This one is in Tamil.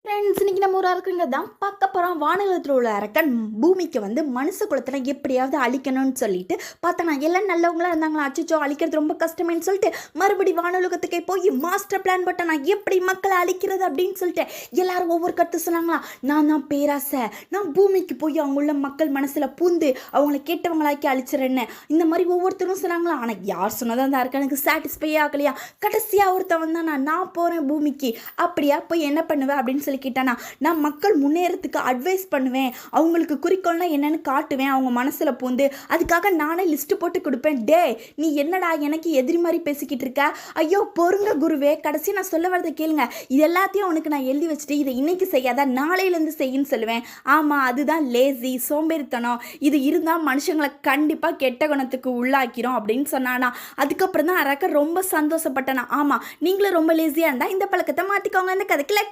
ஃப்ரெண்ட்ஸ் இன்னைக்கு நம்ம ஒரு அரக்கங்க தான் பார்க்க போகிறோம். வானகத்தில் உள்ள அரக்கன் பூமிக்கு வந்து மனுஷ குலத்தில் எப்படியாவது அழிக்கணும்னு சொல்லிட்டு பார்த்தா எல்லாம் நல்லவங்களா இருந்தாங்களா, அச்சோ அழிக்கிறது ரொம்ப கஷ்டமேன்னு சொல்லிட்டு மறுபடி வானொலகத்துக்கே போய் மாஸ்டர் பிளான் போட்டேன், நான் எப்படி மக்களை அழிக்கிறது அப்படின்னு சொல்லிட்டு எல்லாரும் ஒவ்வொரு கருத்து சொன்னாங்களா. நான் தான் பேராசை, நான் பூமிக்கு போய் அவங்களுள்ள மக்கள் மனசில் பூந்து அவங்கள கேட்டவங்களாக்கி அழிச்சிடறேன்னு இந்த மாதிரி ஒவ்வொருத்தரும் சொன்னாங்களா. ஆனால் யார் சொன்னதான் அந்த அரக்கனுக்கு சாட்டிஸ்ஃபை ஆகலையா. கடைசியாக ஒருத்தவன் தான் நான் போகிறேன் பூமிக்கு, அப்படியா போய் என்ன பண்ணுவேன் அப்படின்னு சொல்லி கேட்டானா, நான் மக்கள் முன்னேறத்துக்கு அட்வைஸ் பண்ணுவேன், அவங்களுக்கு குறிக்கோள்னா என்னன்னு காட்டுவேன், அவங்க மனசில் பூந்து அதுக்காக நானே லிஸ்ட் போட்டு கொடுப்பேன். டே நீ என்னடா எனக்கு எதிரி மாதிரி பேசிக்கிட்டு இருக்க, ஐயோ பொறுங்க குருவே, கடைசி நான் சொல்ல வரதை கேளுங்க, இது எல்லாத்தையும் உனக்கு நான் எழுதி வச்சுட்டு இதை இன்னைக்கு செய்யாத நாளையிலேருந்து செய்யுன்னு சொல்லுவேன். ஆமாம் அதுதான் லேசி, சோம்பேறித்தனம், இது இருந்தால் மனுஷங்களை கண்டிப்பாக கெட்ட குணத்துக்கு உள்ளாக்கிறோம் அப்படின்னு சொன்னானா. அதுக்கப்புறம் தான் அரக்க ரொம்ப சந்தோஷப்பட்டனா. ஆமாம் நீங்களும் ரொம்ப லேசியாக இருந்தால் இந்த பழக்கத்தை மாற்றிக்கோங்க. இந்த கதைக்கு